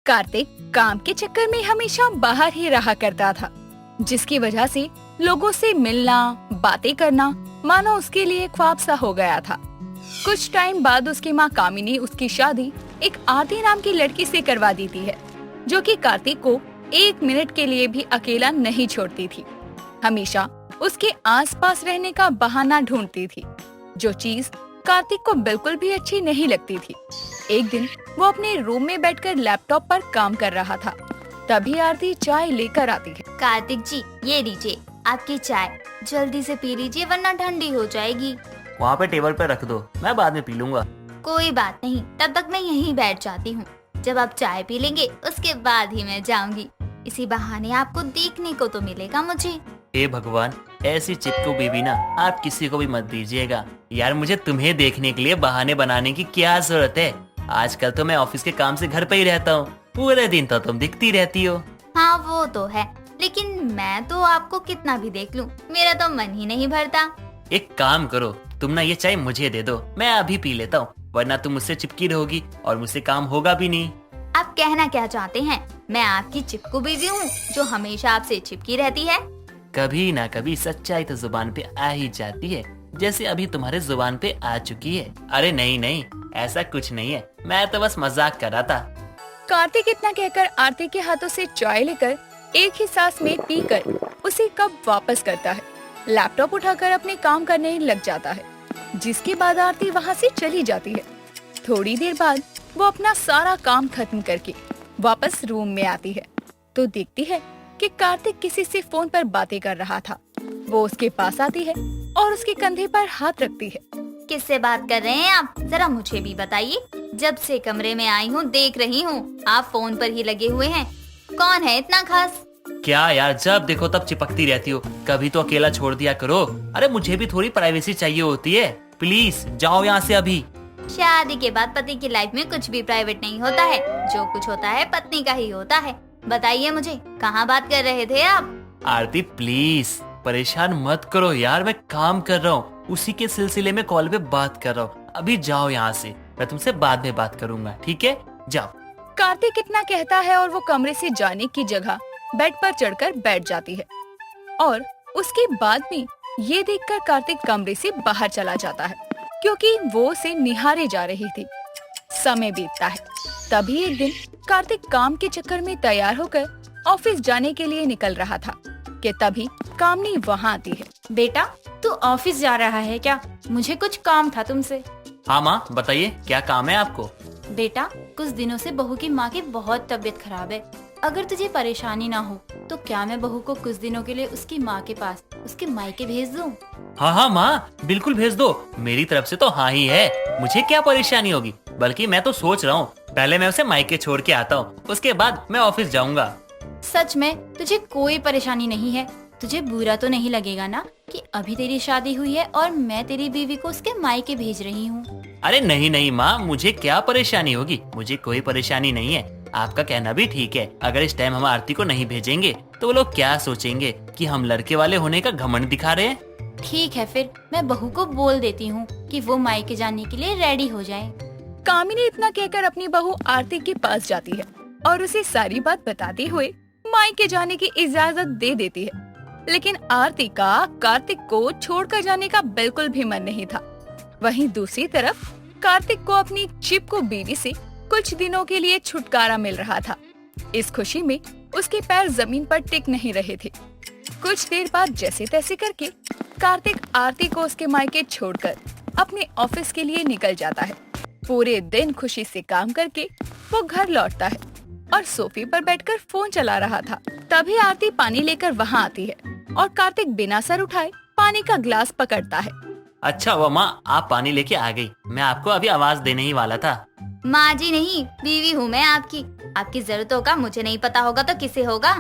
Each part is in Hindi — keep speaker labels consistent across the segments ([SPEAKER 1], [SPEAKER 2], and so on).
[SPEAKER 1] कार्तिक काम के चक्कर में हमेशा बाहर ही रहा करता था, जिसकी वजह से लोगों से मिलना, बातें करना मानो उसके लिए ख्वाब सा हो गया था। कुछ टाइम बाद उसकी माँ कामिनी उसकी शादी एक आरती नाम की लड़की से करवा देती है, जो कि कार्तिक को 1 मिनट के लिए भी अकेला नहीं छोड़ती थी। हमेशा उसके आसपास रहने का बहाना ढूंढती थी, जो चीज कार्तिक को बिल्कुल भी अच्छी नहीं लगती थी। एक दिन वो अपने रूम में बैठकर लैपटॉप पर काम कर रहा था, तभी आरती चाय लेकर आती है।
[SPEAKER 2] कार्तिक जी, ये लीजिए आपकी चाय, जल्दी से पी लीजिए वरना ठंडी हो जाएगी।
[SPEAKER 3] वहाँ पे टेबल पे रख दो, मैं बाद में पी लूंगा।
[SPEAKER 2] कोई बात नहीं, तब तक मैं यहीं बैठ जाती हूँ। जब आप चाय पी लेंगे उसके बाद ही मैं जाऊंगी। इसी बहाने आपको देखने को तो मिलेगा मुझे।
[SPEAKER 3] हे भगवान, ऐसी चिपकू बीवी ना आप किसी को भी मत दीजिएगा। यार मुझे तुम्हें देखने के लिए बहाने बनाने की क्या जरूरत है। आजकल तो मैं ऑफिस के काम से घर पे ही रहता हूँ, पूरे दिन तो तुम दिखती रहती हो।
[SPEAKER 2] हाँ वो तो है, लेकिन मैं तो आपको कितना भी देख लूं, मेरा तो मन ही नहीं भरता।
[SPEAKER 3] एक काम करो, तुम ना ये चाय मुझे दे दो, मैं अभी पी लेता हूँ, वरना तुम मुझसे चिपकी रहोगी और मुझसे काम होगा भी नहीं।
[SPEAKER 2] आप कहना क्या चाहते हैं? मैं आपकी चिपकू बीवी हूँ जो हमेशा आपसे चिपकी रहती है?
[SPEAKER 3] कभी ना कभी सच्चाई तो जुबान पे आ ही जाती है, जैसे अभी तुम्हारे जुबान पे आ चुकी है। अरे नहीं नहीं, ऐसा कुछ नहीं है, मैं तो बस मजाक कर रहा था।
[SPEAKER 1] कार्तिक इतना कहकर आरती के हाथों से चाय लेकर एक ही सांस में पीकर उसे कप वापस करता है। लैपटॉप उठाकर अपने काम करने लग जाता है, जिसके बाद आरती वहाँ से चली जाती है। थोड़ी देर बाद वो अपना सारा काम खत्म करके वापस रूम में आती है तो देखती है कि कार्तिक किसी से फोन पर बातें कर रहा था। वो उसके पास आती है और उसके कंधे पर हाथ रखती है।
[SPEAKER 2] किससे बात कर रहे हैं आप? जरा मुझे भी बताइए। जब से कमरे में आई हूँ देख रही हूँ आप फोन पर ही लगे हुए हैं। कौन है इतना खास?
[SPEAKER 3] क्या यार, जब देखो तब चिपकती रहती हो, कभी तो अकेला छोड़ दिया करो। अरे मुझे भी थोड़ी प्राइवेसी चाहिए होती है, प्लीज जाओ यहाँ से अभी।
[SPEAKER 2] शादी के बाद पति की लाइफ में कुछ भी प्राइवेट नहीं होता है, जो कुछ होता है पत्नी का ही होता है। बताइए मुझे, कहाँ बात कर रहे थे आप?
[SPEAKER 3] आरती प्लीज परेशान मत करो यार, मैं काम कर रहा हूँ, उसी के सिलसिले में कॉल पे बात कर रहा हूँ। अभी जाओ यहाँ से, मैं तुमसे बाद में बात करूंगा, ठीक है? जाओ।
[SPEAKER 1] कार्तिक इतना कहता है और वो कमरे से जाने की जगह बेड पर चढ़कर बैठ जाती है और उसके बाद में ये देखकर कार्तिक कमरे से बाहर चला जाता है, क्योंकि वो उसे निहारे जा रही थी। समय बीतता है, तभी एक दिन कार्तिक काम के चक्कर में तैयार होकर ऑफिस जाने के लिए निकल रहा था कि तभी कामनी वहाँ आती है।
[SPEAKER 4] बेटा, तू ऑफिस जा रहा है क्या? मुझे कुछ काम था तुमसे।
[SPEAKER 3] हाँ माँ बताइए, क्या काम है आपको?
[SPEAKER 4] बेटा, कुछ दिनों से बहू की माँ की बहुत तबीयत खराब है। अगर तुझे परेशानी ना हो तो क्या मैं बहू को कुछ दिनों के लिए उसकी माँ के पास, उसके मायके भेज दूँ?
[SPEAKER 3] हाँ हाँ माँ, बिल्कुल भेज दो, मेरी तरफ से तो हाँ ही है। मुझे क्या परेशानी होगी, बल्कि मैं तो सोच रहा हूँ पहले मैं उसे मायके छोड़ के आता हूँ, उसके बाद मैं ऑफिस जाऊँगा।
[SPEAKER 4] सच में तुझे कोई परेशानी नहीं है? तुझे बुरा तो नहीं लगेगा ना कि अभी तेरी शादी हुई है और मैं तेरी बीवी को उसके मायके भेज रही हूँ?
[SPEAKER 3] अरे नहीं नहीं माँ, मुझे क्या परेशानी होगी, मुझे कोई परेशानी नहीं है। आपका कहना भी ठीक है, अगर इस टाइम हम आरती को नहीं भेजेंगे तो वो लोग क्या सोचेंगे कि हम लड़के वाले होने का घमंड दिखा रहे हैं।
[SPEAKER 4] ठीक है, फिर मैं बहू को बोल देती हूँ कि वो मायके जाने के लिए रेडी हो जाए।
[SPEAKER 1] कामिनी इतना कहकर अपनी बहू आरती के पास जाती है और उसे सारी बात बताते हुए मायके जाने की इजाजत दे देती है। लेकिन आरती का कार्तिक को छोड़कर जाने का बिल्कुल भी मन नहीं था। वहीं दूसरी तरफ कार्तिक को अपनी चिपकू बीवी से कुछ दिनों के लिए छुटकारा मिल रहा था। इस खुशी में उसके पैर जमीन पर टिक नहीं रहे थे। कुछ देर बाद जैसे तैसे करके कार्तिक आरती को उसके मायके छोड़कर अपने ऑफिस के लिए निकल जाता है। पूरे दिन खुशी से काम करके वो घर लौटता है और सोफे पर बैठकर फोन चला रहा था। तभी आरती पानी लेकर वहाँ आती है और कार्तिक बिना सर उठाए पानी का ग्लास पकड़ता है।
[SPEAKER 3] अच्छा हुआ माँ आप पानी लेके आ गई, मैं आपको अभी आवाज देने ही वाला था।
[SPEAKER 2] माँ जी नहीं, बीवी हूँ मैं आपकी। आपकी जरूरतों का मुझे नहीं पता होगा तो किसे होगा?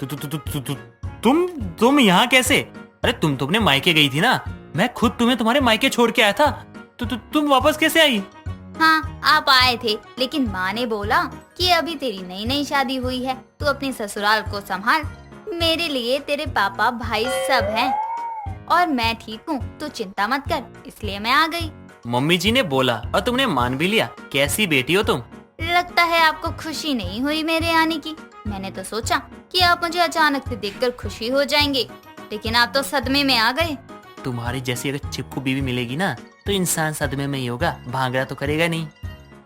[SPEAKER 3] तु, तु, तु, तु, तु, तु, तुम यहाँ कैसे? अरे तुम तो अपने मायके गई थी ना, मैं खुद तुम्हें तुम्हारे मायके छोड़ के आया था। तुम वापस कैसे आई?
[SPEAKER 2] हाँ आप आए थे, लेकिन माँ ने बोला कि अभी तेरी नई नई शादी हुई है, तू अपने ससुराल को संभाल। मेरे लिए तेरे पापा भाई सब हैं और मैं ठीक हूँ, तू चिंता मत कर, इसलिए मैं आ गई।
[SPEAKER 3] मम्मी जी ने बोला और तुमने मान भी लिया। कैसी बेटी हो तुम।
[SPEAKER 2] लगता है आपको खुशी नहीं हुई मेरे आने की। मैंने तो सोचा कि आप मुझे अचानक से देखकर खुशी हो जाएंगे, लेकिन आप तो सदमे में आ गए।
[SPEAKER 3] तुम्हारी जैसी अगर चिपकू बीवी मिलेगी ना तो इंसान सदमे में ही होगा, भांगड़ा तो करेगा नहीं।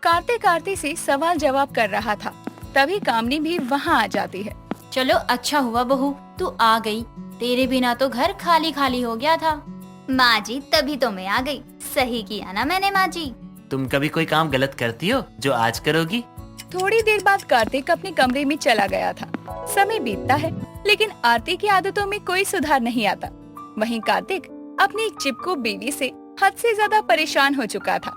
[SPEAKER 1] कार्तिक आरती से सवाल जवाब कर रहा था, तभी कामनी भी वहाँ आ जाती है।
[SPEAKER 4] चलो अच्छा हुआ बहू तू आ गई, तेरे बिना तो घर खाली खाली हो गया था।
[SPEAKER 2] माँ जी तभी तो मैं आ गई। सही किया ना मैंने माँ जी।
[SPEAKER 3] तुम कभी कोई काम गलत करती हो जो आज करोगी?
[SPEAKER 1] थोड़ी देर बाद कार्तिक अपने कमरे में चला गया था। समय बीतता है, लेकिन आरती की आदतों में कोई सुधार नहीं आता। वहीं कार्तिक अपनी चिपकू बीवी से हद से ज्यादा परेशान हो चुका था।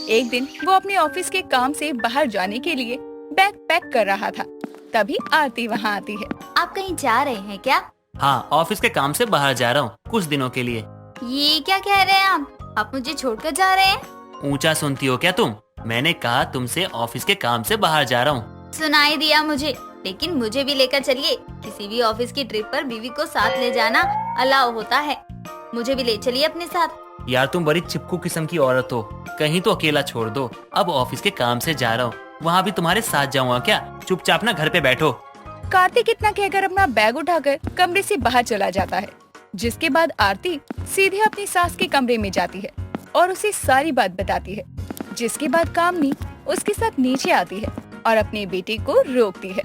[SPEAKER 1] एक दिन वो अपने ऑफिस के काम से बाहर जाने के लिए बैग पैक कर रहा था, तभी आरती वहाँ आती है।
[SPEAKER 2] आप कहीं जा रहे हैं क्या?
[SPEAKER 3] हाँ, ऑफिस के काम से बाहर जा रहा हूँ कुछ दिनों के लिए।
[SPEAKER 2] ये क्या कह रहे हैं आप मुझे छोड़कर जा रहे हैं?
[SPEAKER 3] ऊंचा सुनती हो क्या तुम? मैंने कहा तुमसे ऑफिस के काम से बाहर जा रहा हूँ।
[SPEAKER 2] सुनाई दिया मुझे, लेकिन मुझे भी लेकर चलिए। किसी भी ऑफिस की ट्रिप पर बीवी को साथ ले जाना अलाउ होता है। मुझे भी ले चलिए अपने साथ।
[SPEAKER 3] यार तुम बड़ी चिपकू किस्म की औरत हो, कहीं तो अकेला छोड़ दो। अब ऑफिस के काम से जा रहा हूँ, वहाँ भी तुम्हारे साथ जाऊंगा क्या? चुपचाप ना घर पे बैठो।
[SPEAKER 1] कार्तिक इतना कहकर अपना बैग उठाकर कमरे से बाहर चला जाता है, जिसके बाद आरती सीधे अपनी सास के कमरे में जाती है और उसे सारी बात बताती है। जिसके बाद कामनी उसके साथ नीचे आती है और अपनी बेटी को रोकती है।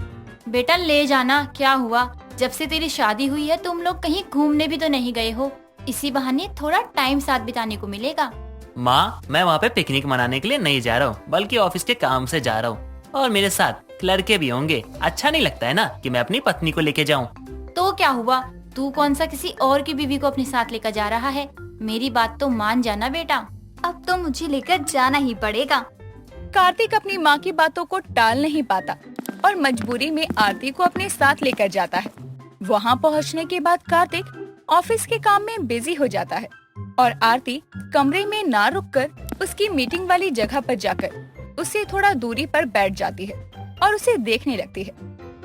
[SPEAKER 4] बेटा ले जाना, क्या हुआ? जब से तेरी शादी हुई है तुम लोग कहीं घूमने भी तो नहीं गए हो। इसी बहाने थोड़ा टाइम साथ बिताने को मिलेगा।
[SPEAKER 3] माँ, मैं वहाँ पे पिकनिक मनाने के लिए नहीं जा रहा हूँ, बल्कि ऑफिस के काम से जा रहा हूँ। और मेरे साथ लड़के भी होंगे। अच्छा नहीं लगता है ना कि मैं अपनी पत्नी को लेके जाऊँ।
[SPEAKER 4] तो क्या हुआ? तू कौन सा किसी और की बीवी को अपने साथ लेकर जा रहा है? मेरी बात तो मान जाना बेटा।
[SPEAKER 2] अब तो मुझे लेकर जाना ही पड़ेगा।
[SPEAKER 1] कार्तिक अपनी माँ की बातों को टाल नहीं पाता और मजबूरी में आरती को अपने साथ लेकर जाता है। वहाँ पहुँचने के बाद कार्तिक ऑफिस के काम में बिजी हो जाता है और आरती कमरे में ना रुककर उसकी मीटिंग वाली जगह पर जाकर उससे थोड़ा दूरी पर बैठ जाती है और उसे देखने लगती है,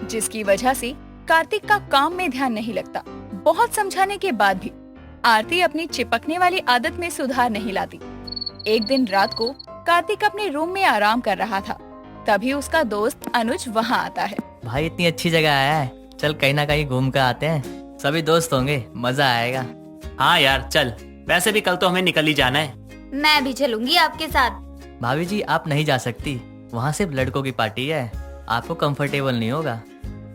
[SPEAKER 1] जिसकी वजह से कार्तिक का काम में ध्यान नहीं लगता। बहुत समझाने के बाद भी आरती अपनी चिपकने वाली आदत में सुधार नहीं लाती। एक दिन रात को कार्तिक अपने रूम में आराम कर रहा था, तभी उसका दोस्त अनुज वहाँ आता है।
[SPEAKER 5] भाई इतनी अच्छी जगह आया है, चल कहीं ना कहीं घूम कर आते हैं। सभी दोस्त होंगे, मजा आएगा।
[SPEAKER 3] हाँ यार चल, वैसे भी कल तो हमें निकल ही जाना है।
[SPEAKER 2] मैं भी चलूंगी आपके साथ।
[SPEAKER 5] भाभी जी आप नहीं जा सकती, वहाँ सिर्फ लड़कों की पार्टी है, आपको कंफर्टेबल नहीं होगा।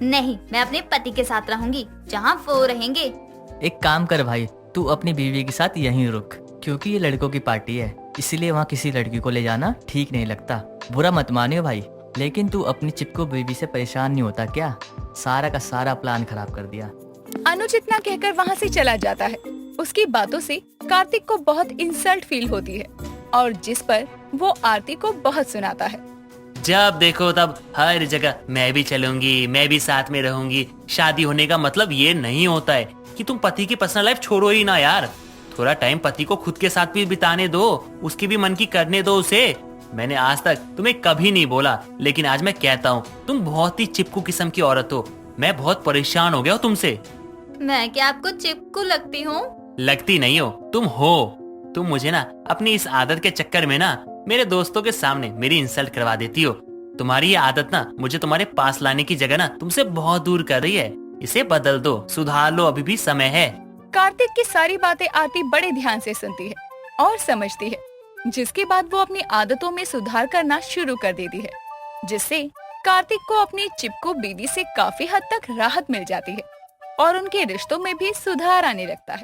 [SPEAKER 2] नहीं, मैं अपने पति के साथ रहूंगी, जहाँ वो रहेंगे।
[SPEAKER 5] एक काम कर भाई, तू अपनी बीवी के साथ यहीं रुक, क्योंकि ये लड़कों की पार्टी है, इसीलिए वहाँ किसी लड़की को ले जाना ठीक नहीं लगता। बुरा मत मानियो भाई, लेकिन तू अपनी चिपकू बीवी से परेशान नहीं होता क्या? सारा का सारा प्लान खराब कर दिया।
[SPEAKER 1] अनुज इतना कहकर वहाँ से चला जाता है। उसकी बातों से कार्तिक को बहुत इंसल्ट फील होती है और जिस पर वो आरती को बहुत सुनाता है।
[SPEAKER 3] जब देखो तब हर जगह मैं भी चलूंगी, मैं भी साथ में रहूंगी। शादी होने का मतलब ये नहीं होता है कि तुम पति की पर्सनल लाइफ छोड़ो ही ना यार। थोड़ा टाइम पति को खुद के साथ भी बिताने दो, उसकी भी मन की करने दो उसे। मैंने आज तक तुम्हें कभी नहीं बोला, लेकिन आज मैं कहता हूँ, तुम बहुत ही चिपकू किस्म की औरत हो। मैं बहुत परेशान हो गया हूँ तुमसे।
[SPEAKER 2] मैं क्या आपको चिपकू लगती हूँ?
[SPEAKER 3] लगती नहीं हो, तुम हो। तुम मुझे ना अपनी इस आदत के चक्कर में ना मेरे दोस्तों के सामने मेरी इंसल्ट करवा देती हो। तुम्हारी ये आदत ना मुझे तुम्हारे पास लाने की जगह ना तुमसे बहुत दूर कर रही है। इसे बदल दो, सुधार लो, अभी भी समय है।
[SPEAKER 1] कार्तिक की सारी बातें आरती बड़े ध्यान से सुनती है और समझती है, जिसके बाद वो अपनी आदतों में सुधार करना शुरू कर देती है, जिससे कार्तिक को अपनी चिपकू बीवी से काफी हद तक राहत मिल जाती है और उनके रिश्तों में भी सुधार आने लगता है।